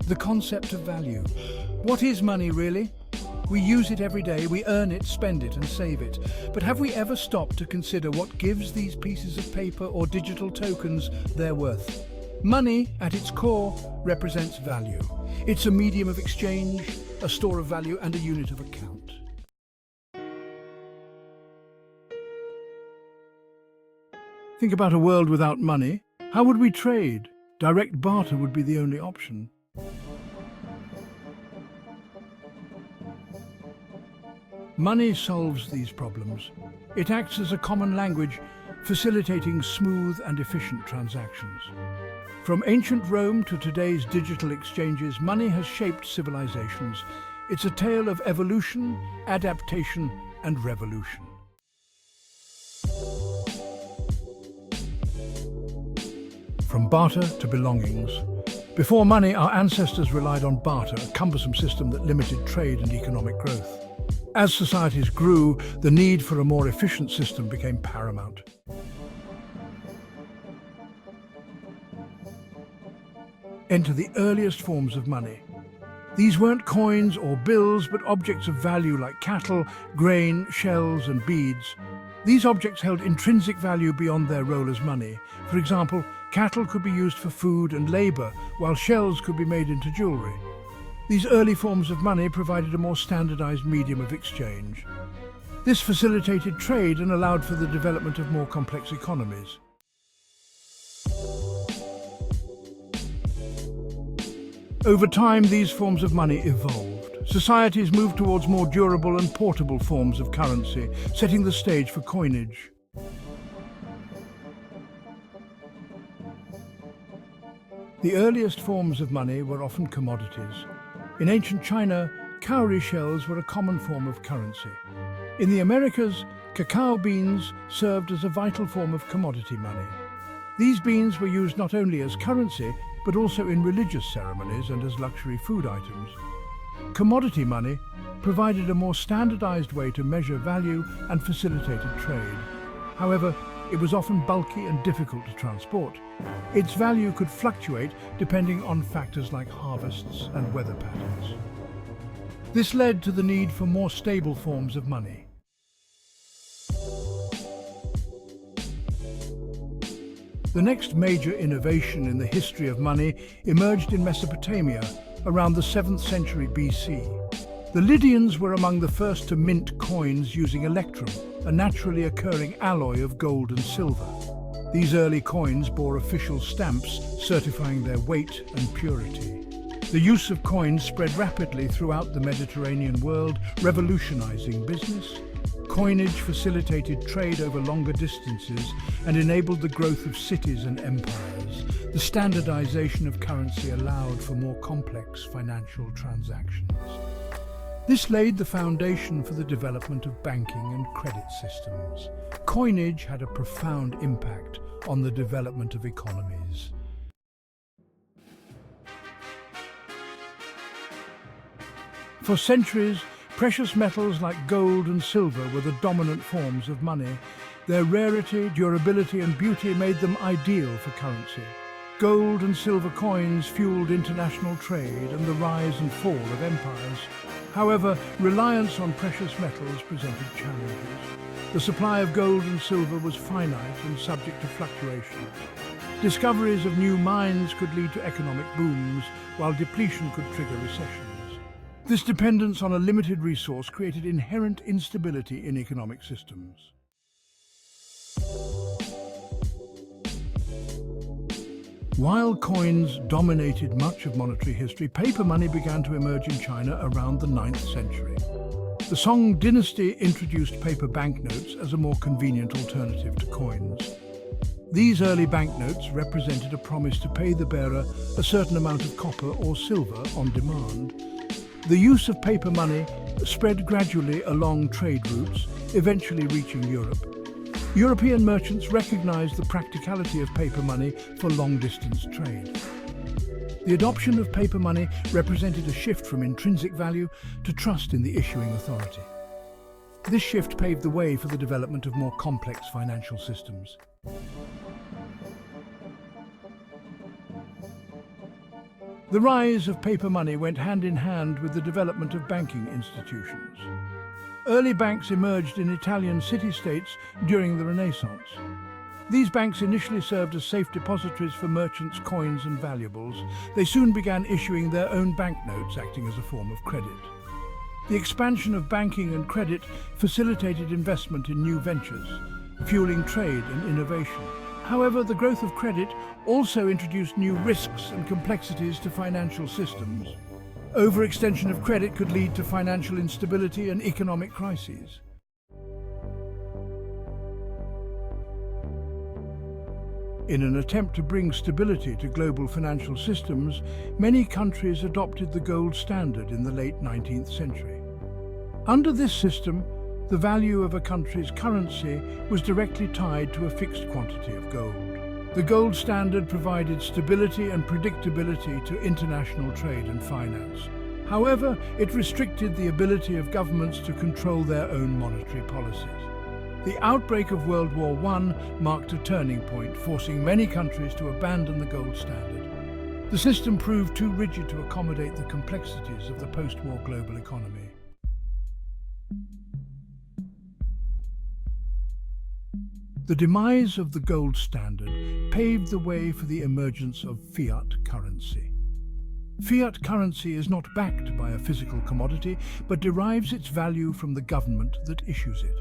The concept of value. What is money really? We use it every day, we earn it, spend it and save it. But have we ever stopped to consider what gives these pieces of paper or digital tokens their worth? Money, at its core, represents value. It's a medium of exchange, a store of value and a unit of account. Think about a world without money. How would we trade? Direct barter would be the only option. Money solves these problems. It acts as a common language, facilitating smooth and efficient transactions. From ancient Rome to today's digital exchanges, money has shaped civilizations. It's a tale of evolution, adaptation, and revolution. From barter to belongings. Before money, our ancestors relied on barter, a cumbersome system that limited trade and economic growth. As societies grew, the need for a more efficient system became paramount. Enter the earliest forms of money. These weren't coins or bills, but objects of value like cattle, grain, shells, and beads. These objects held intrinsic value beyond their role as money. For example, cattle could be used for food and labor, while shells could be made into jewelry. These early forms of money provided a more standardized medium of exchange. This facilitated trade and allowed for the development of more complex economies. Over time, these forms of money evolved. Societies moved towards more durable and portable forms of currency, setting the stage for coinage. The earliest forms of money were often commodities. In ancient China, cowrie shells were a common form of currency. In the Americas, cacao beans served as a vital form of commodity money. These beans were used not only as currency, but also in religious ceremonies and as luxury food items. Commodity money provided a more standardized way to measure value and facilitated trade. However, it was often bulky and difficult to transport. Its value could fluctuate depending on factors like harvests and weather patterns. This led to the need for more stable forms of money. The next major innovation in the history of money emerged in Mesopotamia around the 7th century BC. The Lydians were among the first to mint coins using electrum, a naturally occurring alloy of gold and silver. These early coins bore official stamps certifying their weight and purity. The use of coins spread rapidly throughout the Mediterranean world, revolutionizing business. Coinage facilitated trade over longer distances and enabled the growth of cities and empires. The standardization of currency allowed for more complex financial transactions. This laid the foundation for the development of banking and credit systems. Coinage had a profound impact on the development of economies. For centuries, precious metals like gold and silver were the dominant forms of money. Their rarity, durability, and beauty made them ideal for currency. Gold and silver coins fueled international trade and the rise and fall of empires. However, reliance on precious metals presented challenges. The supply of gold and silver was finite and subject to fluctuations. Discoveries of new mines could lead to economic booms, while depletion could trigger recessions. This dependence on a limited resource created inherent instability in economic systems. While coins dominated much of monetary history, paper money began to emerge in China around the 9th century. The Song dynasty introduced paper banknotes as a more convenient alternative to coins. These early banknotes represented a promise to pay the bearer a certain amount of copper or silver on demand. The use of paper money spread gradually along trade routes, eventually reaching Europe. European merchants recognized the practicality of paper money for long-distance trade. The adoption of paper money represented a shift from intrinsic value to trust in the issuing authority. This shift paved the way for the development of more complex financial systems. The rise of paper money went hand in hand with the development of banking institutions. Early banks emerged in Italian city-states during the Renaissance. These banks initially served as safe depositories for merchants' coins and valuables. They soon began issuing their own banknotes, acting as a form of credit. The expansion of banking and credit facilitated investment in new ventures, fueling trade and innovation. However, the growth of credit also introduced new risks and complexities to financial systems. Overextension of credit could lead to financial instability and economic crises. In an attempt to bring stability to global financial systems, many countries adopted the gold standard in the late 19th century. Under this system, the value of a country's currency was directly tied to a fixed quantity of gold. The gold standard provided stability and predictability to international trade and finance. However, it restricted the ability of governments to control their own monetary policies. The outbreak of World War I marked a turning point, forcing many countries to abandon the gold standard. The system proved too rigid to accommodate the complexities of the post-war global economy. The demise of the gold standard paved the way for the emergence of fiat currency. Fiat currency is not backed by a physical commodity, but derives its value from the government that issues it.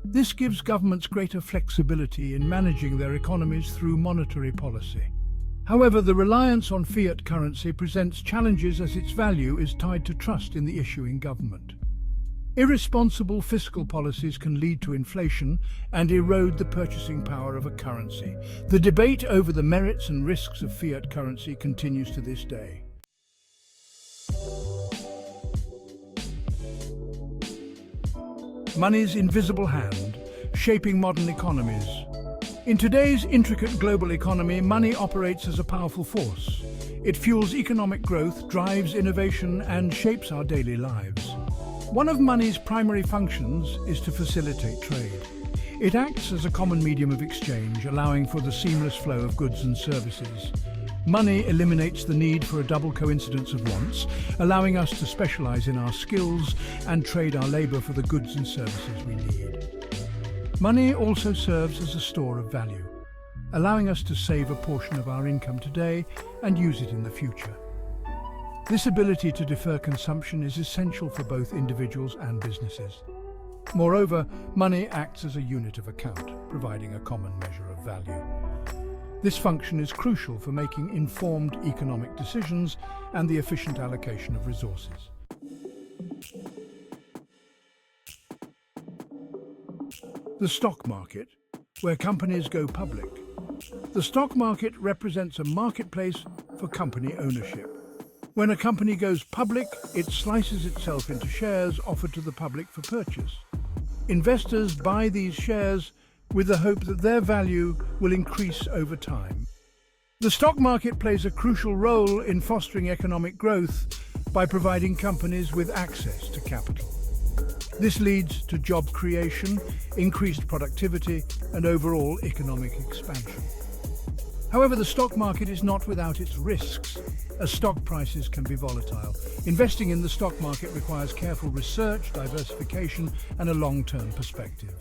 This gives governments greater flexibility in managing their economies through monetary policy. However, the reliance on fiat currency presents challenges as its value is tied to trust in the issuing government. Irresponsible fiscal policies can lead to inflation and erode the purchasing power of a currency. The debate over the merits and risks of fiat currency continues to this day. Money's invisible hand, shaping modern economies. In today's intricate global economy, money operates as a powerful force. It fuels economic growth, drives innovation, and shapes our daily lives. One of money's primary functions is to facilitate trade. It acts as a common medium of exchange, allowing for the seamless flow of goods and services. Money eliminates the need for a double coincidence of wants, allowing us to specialize in our skills and trade our labor for the goods and services we need. Money also serves as a store of value, allowing us to save a portion of our income today and use it in the future. This ability to defer consumption is essential for both individuals and businesses. Moreover, money acts as a unit of account, providing a common measure of value. This function is crucial for making informed economic decisions and the efficient allocation of resources. The stock market, where companies go public. The stock market represents a marketplace for company ownership. When a company goes public, it slices itself into shares offered to the public for purchase. Investors buy these shares with the hope that their value will increase over time. The stock market plays a crucial role in fostering economic growth by providing companies with access to capital. This leads to job creation, increased productivity, and overall economic expansion. However, the stock market is not without its risks, as stock prices can be volatile. Investing in the stock market requires careful research, diversification, and a long-term perspective.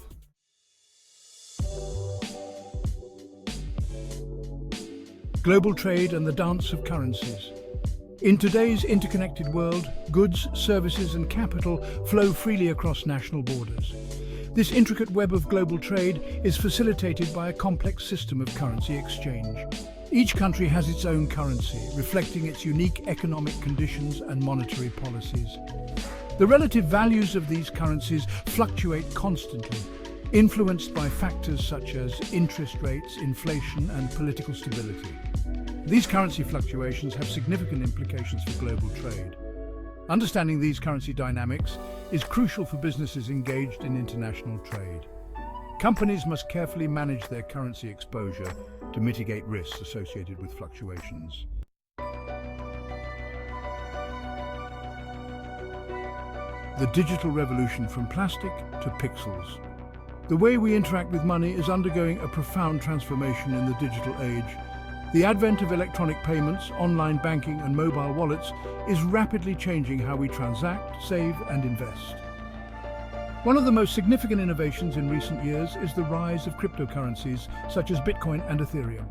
Global trade and the dance of currencies. In today's interconnected world, goods, services, and capital flow freely across national borders. This intricate web of global trade is facilitated by a complex system of currency exchange. Each country has its own currency, reflecting its unique economic conditions and monetary policies. The relative values of these currencies fluctuate constantly, influenced by factors such as interest rates, inflation, and political stability. These currency fluctuations have significant implications for global trade. Understanding these currency dynamics is crucial for businesses engaged in international trade. Companies must carefully manage their currency exposure to mitigate risks associated with fluctuations. The digital revolution from plastic to pixels. The way we interact with money is undergoing a profound transformation in the digital age. The advent of electronic payments, online banking and mobile wallets is rapidly changing how we transact, save and invest. One of the most significant innovations in recent years is the rise of cryptocurrencies such as Bitcoin and Ethereum.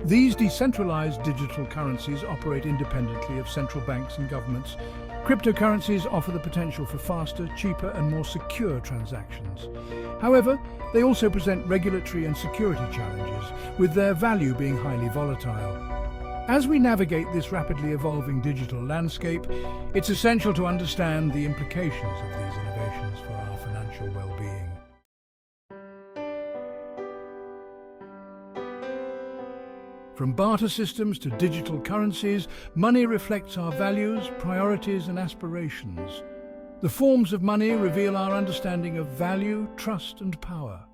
These decentralized digital currencies operate independently of central banks and governments. Cryptocurrencies offer the potential for faster, cheaper and more secure transactions. However, they also present regulatory and security challenges, with their value being highly volatile. As we navigate this rapidly evolving digital landscape, it's essential to understand the implications of these innovations for our financial well-being. From barter systems to digital currencies, money reflects our values, priorities and aspirations. The forms of money reveal our understanding of value, trust and power.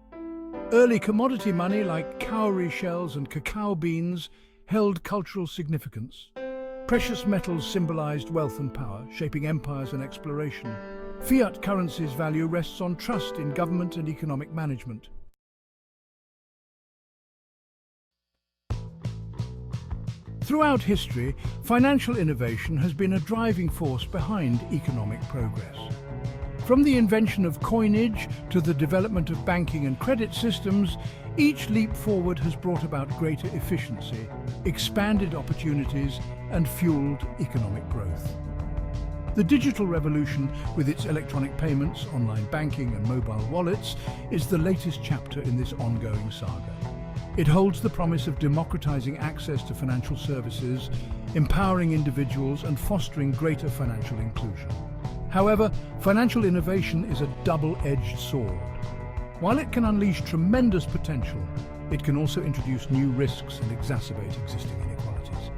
Early commodity money like cowrie shells and cacao beans held cultural significance. Precious metals symbolized wealth and power, shaping empires and exploration. Fiat currency's value rests on trust in government and economic management. Throughout history, financial innovation has been a driving force behind economic progress. From the invention of coinage to the development of banking and credit systems, each leap forward has brought about greater efficiency, expanded opportunities, and fueled economic growth. The digital revolution, with its electronic payments, online banking, and mobile wallets, is the latest chapter in this ongoing saga. It holds the promise of democratizing access to financial services, empowering individuals and fostering greater financial inclusion. However, financial innovation is a double-edged sword. While it can unleash tremendous potential, it can also introduce new risks and exacerbate existing inequalities.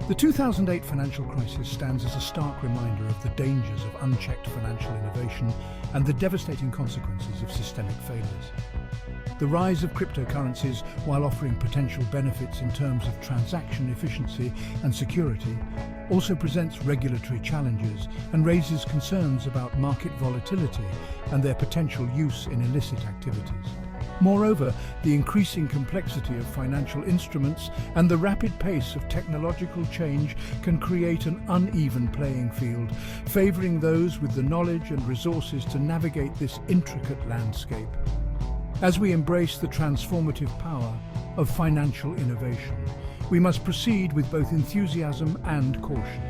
The 2008 financial crisis stands as a stark reminder of the dangers of unchecked financial innovation and the devastating consequences of systemic failures. The rise of cryptocurrencies, while offering potential benefits in terms of transaction efficiency and security, also presents regulatory challenges and raises concerns about market volatility and their potential use in illicit activities. Moreover, the increasing complexity of financial instruments and the rapid pace of technological change can create an uneven playing field, favoring those with the knowledge and resources to navigate this intricate landscape. As we embrace the transformative power of financial innovation, we must proceed with both enthusiasm and caution.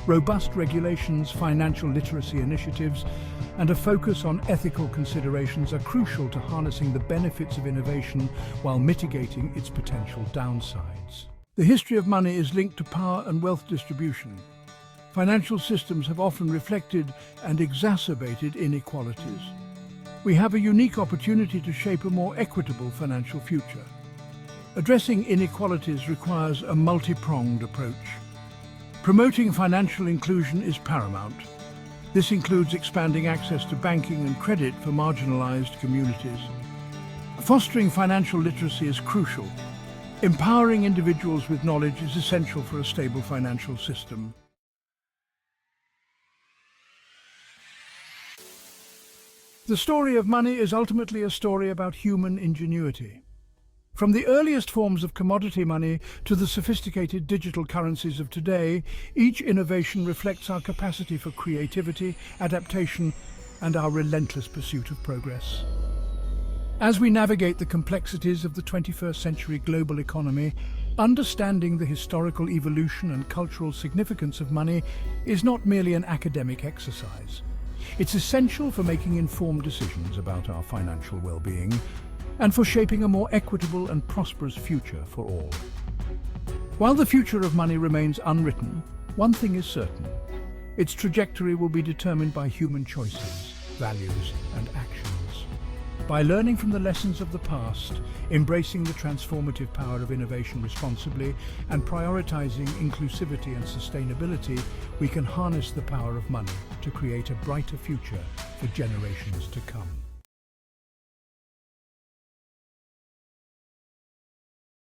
Robust regulations, financial literacy initiatives, and a focus on ethical considerations are crucial to harnessing the benefits of innovation while mitigating its potential downsides. The history of money is linked to power and wealth distribution. Financial systems have often reflected and exacerbated inequalities. We have a unique opportunity to shape a more equitable financial future. Addressing inequalities requires a multi-pronged approach. Promoting financial inclusion is paramount. This includes expanding access to banking and credit for marginalized communities. Fostering financial literacy is crucial. Empowering individuals with knowledge is essential for a stable financial system. The story of money is ultimately a story about human ingenuity. From the earliest forms of commodity money to the sophisticated digital currencies of today, each innovation reflects our capacity for creativity, adaptation, and our relentless pursuit of progress. As we navigate the complexities of the 21st century global economy, understanding the historical evolution and cultural significance of money is not merely an academic exercise. It's essential for making informed decisions about our financial well-being and for shaping a more equitable and prosperous future for all. While the future of money remains unwritten, one thing is certain: its trajectory will be determined by human choices, values, and actions. By learning from the lessons of the past, embracing the transformative power of innovation responsibly, and prioritizing inclusivity and sustainability, we can harness the power of money to create a brighter future for generations to come.